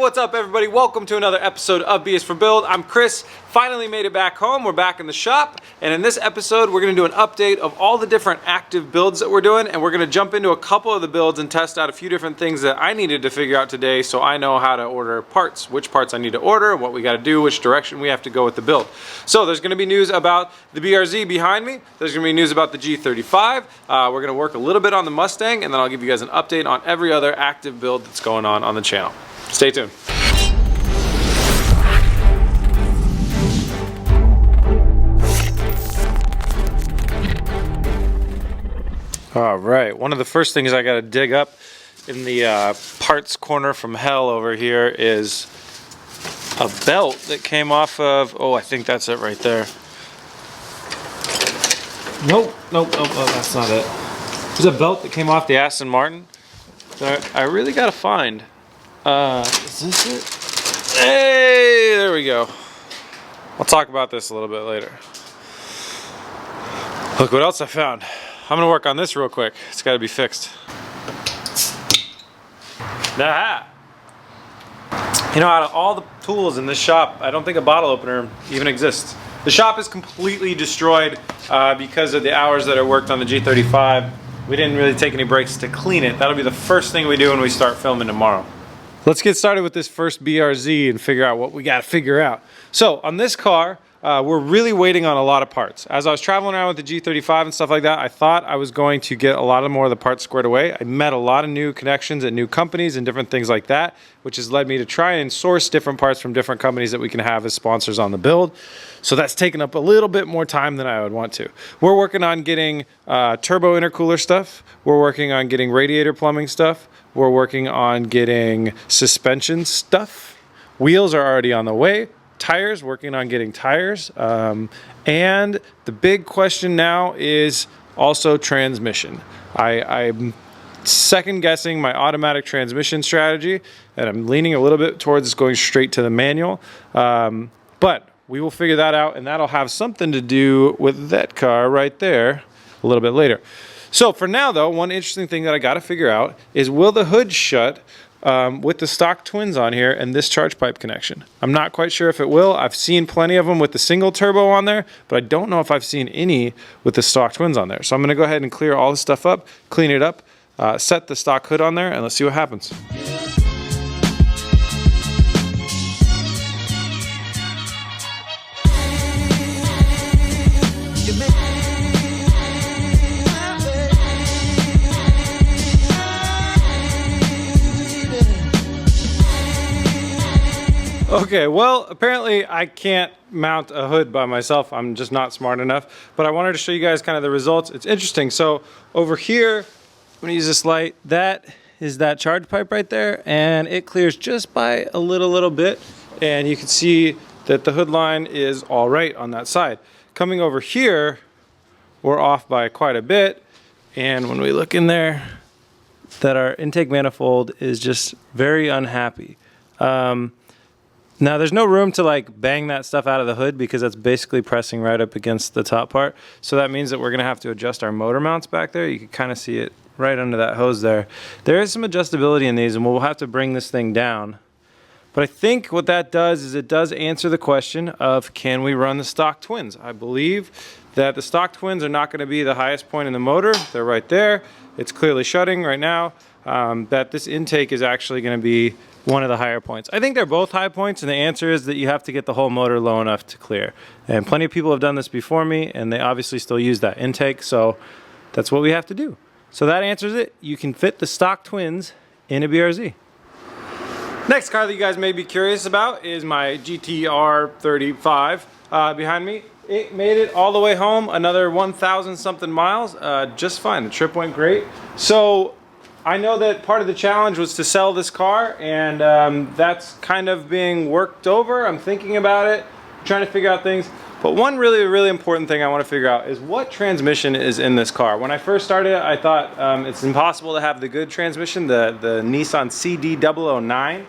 what's up everybody? Welcome to another episode of B is for Build. I'm Chris, finally made it back home. We're back in the shop, and in this episode we're gonna do an update of all the different active builds that we're doing, and we're gonna jump into a couple of the builds and test out a few different things that I needed to figure out today so I know how to order parts, which parts I need to order, what we gotta do, which direction we have to go with the build. So there's gonna be news about the BRZ behind me, there's gonna be news about the G35, we're gonna work a little bit on the Mustang, and then I'll give you guys an update on every other active build that's going on the channel. Stay tuned. All right, one of the first things I gotta dig up in the parts corner from hell over here is a belt that came off of, oh, I think that's it right there. Nope, oh, that's not it. There's a belt that came off the Aston Martin that I really gotta find. Is this it? Hey, there we go. I'll talk about this a little bit later. Look what else I found. I'm gonna work on this real quick. It's gotta be fixed. Aha! You know, out of all the tools in this shop, I don't think a bottle opener even exists. The shop is completely destroyed because of the hours that I worked on the G35. We didn't really take any breaks to clean it. That'll be the first thing we do when we start filming tomorrow. Let's get started with this first BRZ and figure out what we gotta figure out. So on this car, we're really waiting on a lot of parts. As I was traveling around with the G35 and stuff like that, I thought I was going to get a lot more of the parts squared away. I met a lot of new connections at new companies and different things like that, which has led me to try and source different parts from different companies that we can have as sponsors on the build. So that's taken up a little bit more time than I would want to. We're working on getting turbo intercooler stuff. We're working on getting radiator plumbing stuff. We're working on getting suspension stuff. Wheels are already on the way. Tires, working on getting tires. And the big question now is also transmission. I'm second guessing my automatic transmission strategy, and I'm leaning a little bit towards going straight to the manual. But we will figure that out, and that'll have something to do with that car right there a little bit later. So for now though, one interesting thing that I gotta figure out is, will the hood shut with the stock twins on here and this charge pipe connection? I'm not quite sure if it will. I've seen plenty of them with the single turbo on there, but I don't know if I've seen any with the stock twins on there. So I'm gonna go ahead and clear all this stuff up, clean it up, set the stock hood on there, and let's see what happens. Okay, well, apparently I can't mount a hood by myself. I'm just not smart enough, but I wanted to show you guys kind of the results. It's interesting. So over here, I'm gonna use this light. That is that charge pipe right there, and it clears just by a little bit, and you can see that the hood line is all right on that side. Coming over here, we're off by quite a bit, and when we look in there, that our intake manifold is just very unhappy. Now there's no room to like bang that stuff out of the hood because that's basically pressing right up against the top part. So that means that we're gonna have to adjust our motor mounts back there. You can kind of see it right under that hose there. There is some adjustability in these, and we'll have to bring this thing down. But I think what that does is it does answer the question of, can we run the stock twins? I believe that the stock twins are not gonna be the highest point in the motor. They're right there. It's clearly shutting right now. That this intake is actually gonna be one of the higher points. I think they're both high points, and the answer is that you have to get the whole motor low enough to clear. And plenty of people have done this before me, and they obviously still use that intake, so that's what we have to do. So that answers it. You can fit the stock twins in a BRZ. Next car that you guys may be curious about is my GTR 35 behind me. It made it all the way home, another 1,000 something miles, just fine. The trip went great. So I know that part of the challenge was to sell this car, and that's kind of being worked over. I'm thinking about it, trying to figure out things. But one really important thing I want to figure out is what transmission is in this car. When I first started, I thought it's impossible to have the good transmission, the Nissan CD009.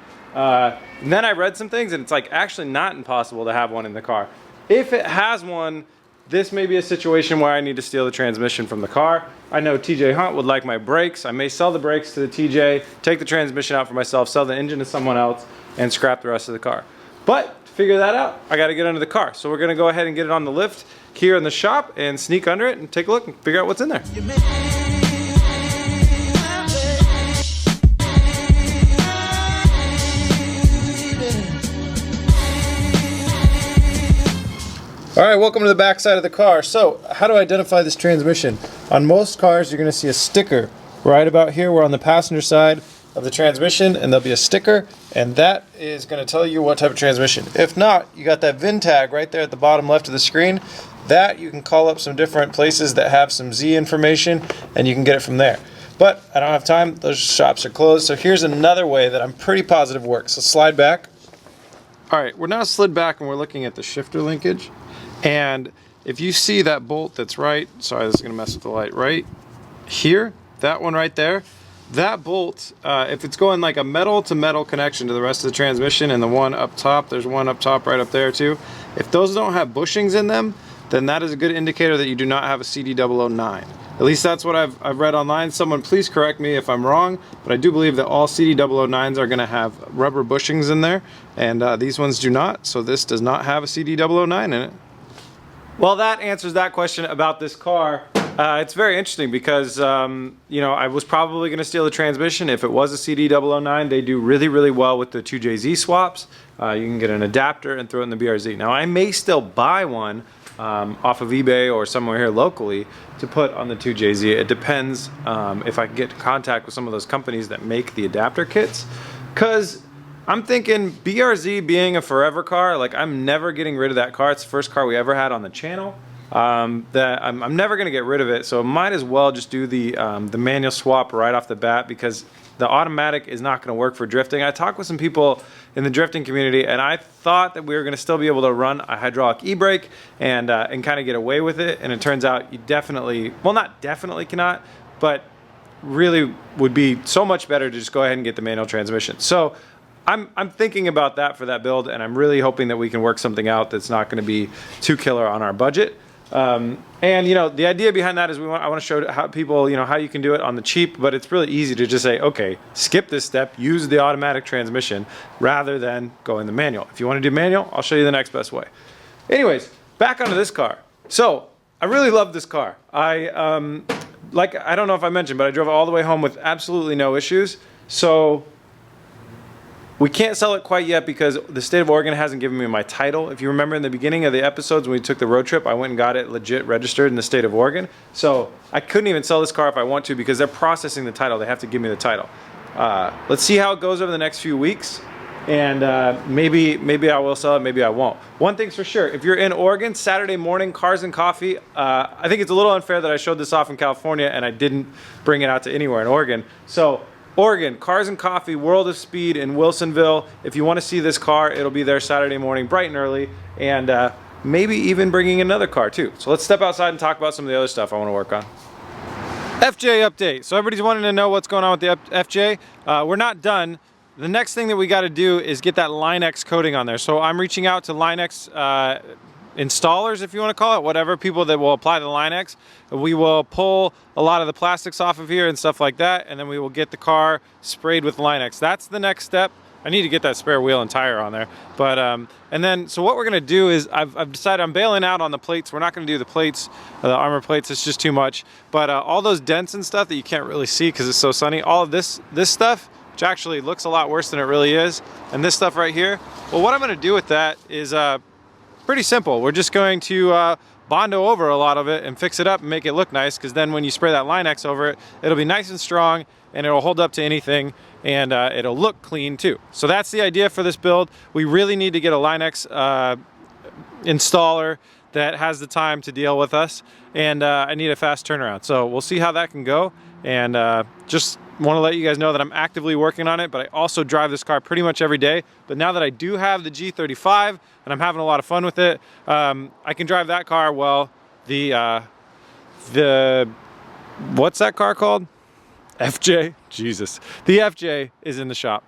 Then I read some things, and it's like actually not impossible to have one in the car. If it has one, this may be a situation where I need to steal the transmission from the car. I know TJ Hunt would like my brakes. I may sell the brakes to the TJ, take the transmission out for myself, sell the engine to someone else, and scrap the rest of the car. But to figure that out, I gotta get under the car. So we're gonna go ahead and get it on the lift here in the shop and sneak under it and take a look and figure out what's in there. All right, welcome to the back side of the car. So, how to identify this transmission? On most cars, you're gonna see a sticker right about here. We're on the passenger side of the transmission, and there'll be a sticker, and that is gonna tell you what type of transmission. If not, you got that VIN tag right there at the bottom left of the screen. That you can call up some different places that have some Z information, and you can get it from there. But I don't have time, those shops are closed, so here's another way that I'm pretty positive works. So slide back. All right, we're now slid back and we're looking at the shifter linkage. And if you see that bolt that's right, sorry, this is gonna mess with the light, right here, that one right there, that bolt, if it's going like a metal to metal connection to the rest of the transmission, and the one up top, there's one up top right up there too, if those don't have bushings in them, then that is a good indicator that you do not have a CD009. At least that's what I've read online. Someone please correct me if I'm wrong, but I do believe that all CD009s are gonna have rubber bushings in there, and these ones do not, so this does not have a CD009 in it. Well, that answers that question about this car. It's very interesting because, you know, I was probably going to steal the transmission. If it was a CD009, they do really, really well with the 2JZ swaps. You can get an adapter and throw it in the BRZ. Now, I may still buy one off of eBay or somewhere here locally to put on the 2JZ. It depends if I can get in contact with some of those companies that make the adapter kits. Because I'm thinking BRZ being a forever car, like I'm never getting rid of that car. It's the first car we ever had on the channel. That I'm never gonna get rid of it, so might as well just do the manual swap right off the bat, because the automatic is not gonna work for drifting. I talked with some people in the drifting community, and I thought that we were gonna still be able to run a hydraulic e-brake and kind of get away with it, and it turns out you definitely, well, not definitely cannot, but really would be so much better to just go ahead and get the manual transmission. So I'm thinking about that for that build, and I'm really hoping that we can work something out that's not going to be too killer on our budget. And you know, the idea behind that is I want to show how people, you know, how you can do it on the cheap, but it's really easy to just say, okay, skip this step, use the automatic transmission rather than going the manual. If you want to do manual, I'll show you the next best way. Anyways, back onto this car. So I really love this car. I don't know if I mentioned, but I drove it all the way home with absolutely no issues. So we can't sell it quite yet because the state of Oregon hasn't given me my title. If you remember in the beginning of the episodes when we took the road trip, I went and got it legit registered in the state of Oregon. So I couldn't even sell this car if I want to because they're processing the title. They have to give me the title. Let's see how it goes over the next few weeks. And maybe I will sell it, maybe I won't. One thing's for sure, if you're in Oregon, Saturday morning, Cars and Coffee, I think it's a little unfair that I showed this off in California and I didn't bring it out to anywhere in Oregon. So Oregon, Cars and Coffee, World of Speed in Wilsonville. If you want to see this car, it'll be there Saturday morning, bright and early, and maybe even bringing another car too. So let's step outside and talk about some of the other stuff I want to work on. FJ update. So everybody's wanting to know what's going on with the FJ. We're not done. The next thing that we got to do is get that Line-X coating on there. So I'm reaching out to Line-X installers, if you want to call it, whatever, people that will apply the Line-X. We will pull a lot of the plastics off of here and stuff like that, and then we will get the car sprayed with Line-X. That's the next step. I need to get that spare wheel and tire on there. But and then, so what we're gonna do is I've decided I'm bailing out on the plates. We're not gonna do the plates, the armor plates, it's just too much. But all those dents and stuff that you can't really see because it's so sunny, all of this stuff, which actually looks a lot worse than it really is, and this stuff right here, well, what I'm gonna do with that is pretty simple. We're just going to Bondo over a lot of it and fix it up and make it look nice, because then when you spray that Line-X over it, it'll be nice and strong and it'll hold up to anything, and it'll look clean too. So that's the idea for this build. We really need to get a Line-X installer that has the time to deal with us, and I need a fast turnaround. So we'll see how that can go, and just want to let you guys know that I'm actively working on it, but I also drive this car pretty much every day. But now that I do have the G35 and I'm having a lot of fun with it, I can drive that car well. The what's that car called? FJ? Jesus. The FJ is in the shop.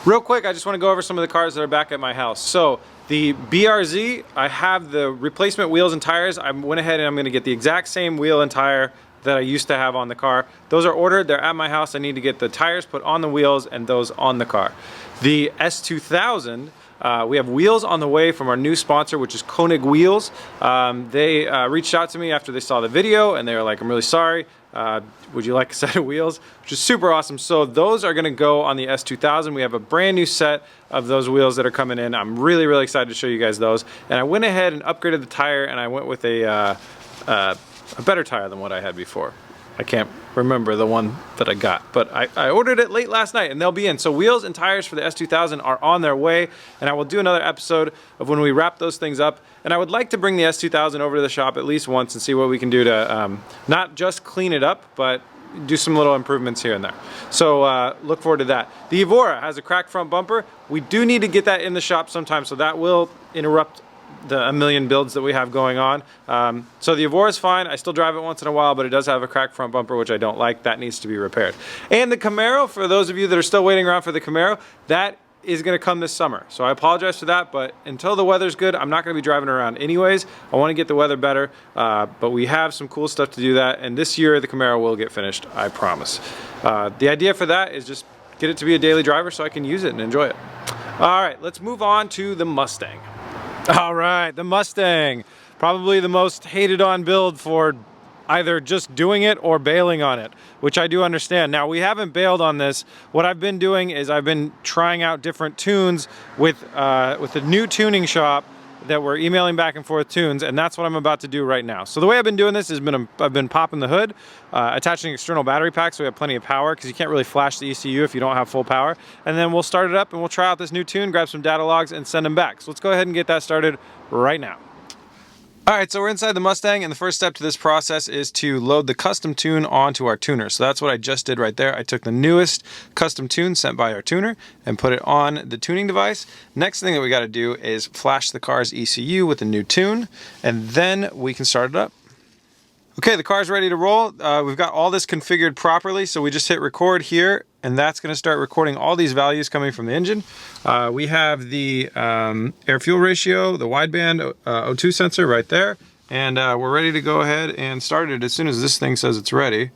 Real quick, I just want to go over some of the cars that are back at my house. So The BRZ, I have the replacement wheels and tires. I went ahead and I'm gonna get the exact same wheel and tire that I used to have on the car. Those are ordered, they're at my house. I need to get the tires put on the wheels and those on the car. The S2000, we have wheels on the way from our new sponsor, which is Koenig Wheels. They reached out to me after they saw the video and they were like, I'm really sorry. Would you like a set of wheels? Which is super awesome. So those are gonna go on the S2000. We have a brand new set of those wheels that are coming in. I'm really, really excited to show you guys those. And I went ahead and upgraded the tire and I went with a better tire than what I had before. I can't remember the one that I got, but I ordered it late last night and they'll be in. So wheels and tires for the S2000 are on their way, and I will do another episode of when we wrap those things up. And I would like to bring the S2000 over to the shop at least once and see what we can do to not just clean it up, but do some little improvements here and there. So look forward to that. The Evora has a cracked front bumper. We do need to get that in the shop sometime, so that will interrupt a million builds that we have going on. So the Evora is fine. I still drive it once in a while, but it does have a cracked front bumper, which I don't like. That needs to be repaired. And the Camaro, for those of you that are still waiting around for the Camaro, that is gonna come this summer. So I apologize for that, but until the weather's good, I'm not gonna be driving around anyways. I wanna get the weather better, but we have some cool stuff to do that. And this year, the Camaro will get finished, I promise. The idea for that is just get it to be a daily driver so I can use it and enjoy it. All right, let's move on to the Mustang. All right, the Mustang, probably the most hated on build for either just doing it or bailing on it, which I do understand. Now, we haven't bailed on this. What I've been doing is I've been trying out different tunes with the new tuning shop that we're emailing back and forth tunes, and that's what I'm about to do right now. So the way I've been doing this is I've been popping the hood, attaching external battery packs so we have plenty of power, because you can't really flash the ECU if you don't have full power. And then we'll start it up and we'll try out this new tune, grab some data logs and send them back. So let's go ahead and get that started right now. All right, so we're inside the Mustang, and the first step to this process is to load the custom tune onto our tuner. So that's what I just did right there. I took the newest custom tune sent by our tuner and put it on the tuning device. Next thing that we got to do is flash the car's ECU with the new tune, and then we can start it up. Okay, the car's ready to roll. We've got all this configured properly, so we just hit record here, and that's going to start recording all these values coming from the engine. We have the air-fuel ratio, the wideband O2 sensor right there, and we're ready to go ahead and start it as soon as this thing says it's ready.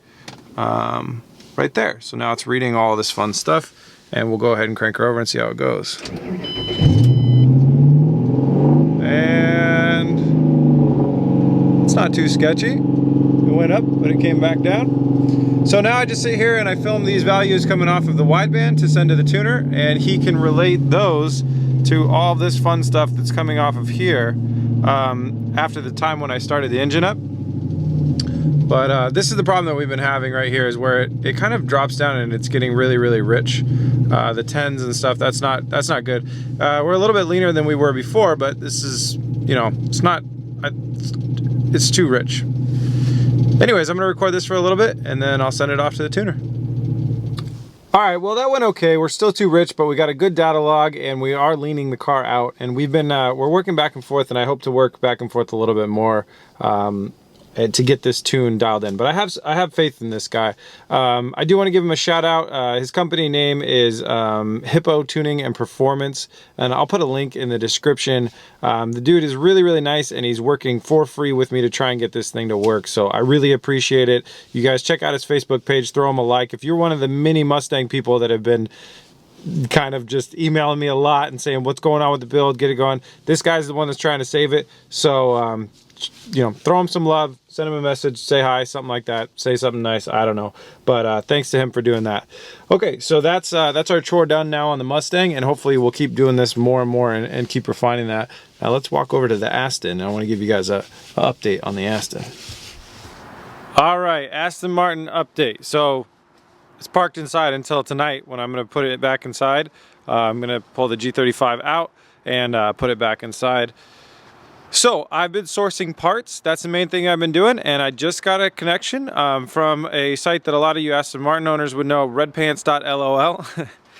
Right there. So now it's reading all this fun stuff, and we'll go ahead and crank her over and see how it goes. And it's not too sketchy. It went up, but it came back down. So now I just sit here and I film these values coming off of the wideband to send to the tuner, and he can relate those to all this fun stuff that's coming off of here after the time when I started the engine up. But this is the problem that we've been having right here, is where it kind of drops down and it's getting really, really rich. The 10s and stuff, that's not good. We're a little bit leaner than we were before, but this is, you know, it's too rich. Anyways, I'm gonna record this for a little bit and then I'll send it off to the tuner. All right, well that went okay. We're still too rich, but we got a good data log and we are leaning the car out, and we've been, we're working back and forth, and I hope to work back and forth a little bit more to get this tune dialed in. But I have faith in this guy. I do want to give him a shout out. His company name is Hippo Tuning and Performance, and I'll put a link in the description. The dude is really, really nice, and he's working for free with me to try and get this thing to work. So I really appreciate it. You guys check out his Facebook page, throw him a like. If you're one of the mini Mustang people that have been kind of just emailing me a lot and saying what's going on with the build, get it going, this guy's the one that's trying to save it. So you know, throw him some love, send him a message, say hi, something like that, say something nice, I don't know. But thanks to him for doing that. Okay, so that's our chore done now on the Mustang, and hopefully we'll keep doing this more and more and keep refining that. Now let's walk over to the Aston. I want to give you guys a update on the Aston. All right, Aston Martin update. So it's parked inside until tonight when I'm going to put it back inside. I'm going to pull the G35 out and put it back inside. So I've been sourcing parts. That's the main thing I've been doing, and I just got a connection from a site that a lot of you Aston Martin owners would know, redpants.lol.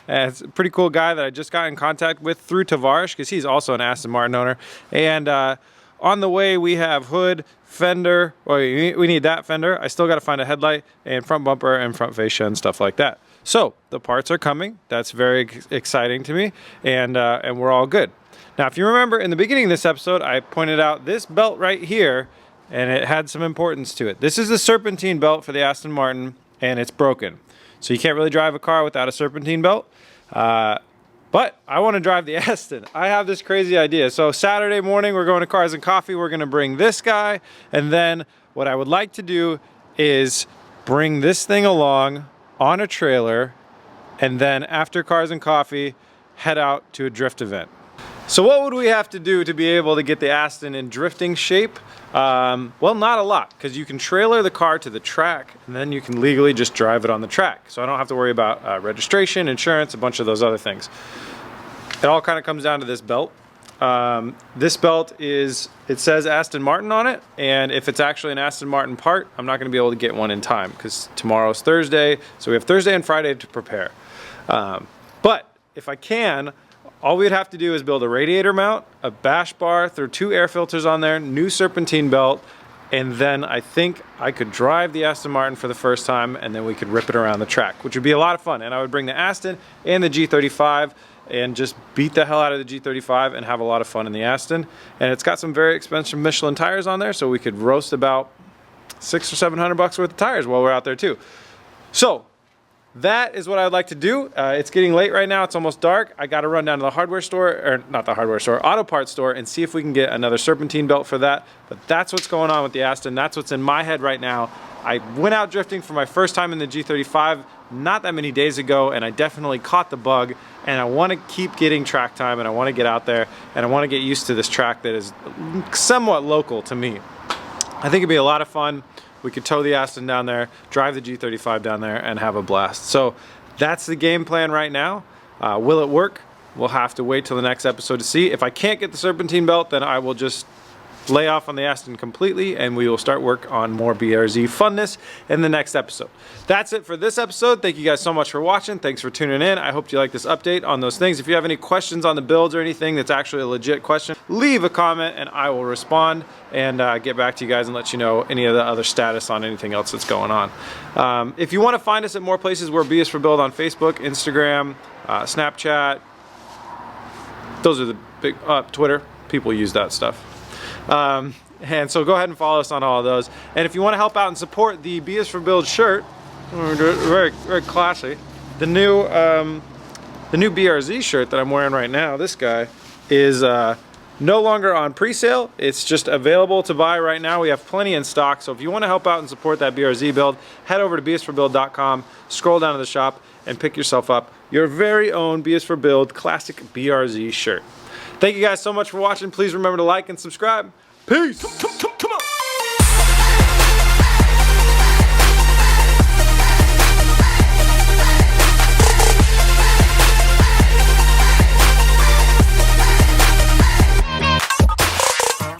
It's a pretty cool guy that I just got in contact with through Tavares, because he's also an Aston Martin owner. And on the way we have hood, fender, well, we need that fender. I still got to find a headlight and front bumper and front fascia and stuff like that. So the parts are coming. That's very exciting to me, and we're all good. Now, if you remember in the beginning of this episode, I pointed out this belt right here, and it had some importance to it. This is the serpentine belt for the Aston Martin, and it's broken. So you can't really drive a car without a serpentine belt. But I want to drive the Aston. I have this crazy idea. So Saturday morning, we're going to Cars and Coffee. We're going to bring this guy. And then what I would like to do is bring this thing along on a trailer. And then after Cars and Coffee, head out to a drift event. So what would we have to do to be able to get the Aston in drifting shape? Well, not a lot, because you can trailer the car to the track and then you can legally just drive it on the track. So I don't have to worry about registration, insurance, a bunch of those other things. It all kind of comes down to this belt. This belt it says Aston Martin on it, and if it's actually an Aston Martin part, I'm not going to be able to get one in time because tomorrow's Thursday, so we have Thursday and Friday to prepare. But if I can, all we'd have to do is build a radiator mount, a bash bar, throw 2 air filters on there, new serpentine belt, and then I think I could drive the Aston Martin for the first time, and then we could rip it around the track, which would be a lot of fun. And I would bring the Aston and the G35 and just beat the hell out of the G35 and have a lot of fun in the Aston. And it's got some very expensive Michelin tires on there, so we could roast about $600 or $700 worth of tires while we're out there too. So that is what I'd like to do. It's getting late right now. It's almost dark. I got to run down to the hardware store, or not the hardware store, auto parts store, and see if we can get another serpentine belt for that. But that's what's going on with the Aston. That's what's in my head right now. I went out drifting for my first time in the G35 not that many days ago, and I definitely caught the bug. And I want to keep getting track time, and I want to get out there, and I want to get used to this track that is somewhat local to me. I think it'd be a lot of fun. We could tow the Aston down there, drive the G35 down there, and have a blast. So that's the game plan right now. Will it work? We'll have to wait till the next episode to see. If I can't get the serpentine belt, then I will just lay off on the Aston completely, and we will start work on more BRZ funness in the next episode. That's it for this episode. Thank you guys so much for watching. Thanks for tuning in. I hope you like this update on those things. If you have any questions on the builds or anything that's actually a legit question, leave a comment and I will respond and get back to you guys and let you know any of the other status on anything else that's going on. If you want to find us at more places, we're B is for Build on Facebook, Instagram, Snapchat. Those are the big, Twitter. People use that stuff. And so go ahead and follow us on all of those. And if you want to help out and support the B is for Build shirt, very, very classy. The new BRZ shirt that I'm wearing right now, this guy, is no longer on pre-sale. It's just available to buy right now. We have plenty in stock. So if you want to help out and support that BRZ build, head over to bsforbuild.com, scroll down to the shop, and pick yourself up your very own B is for Build classic BRZ shirt. Thank you guys so much for watching. Please remember to like and subscribe. Peace!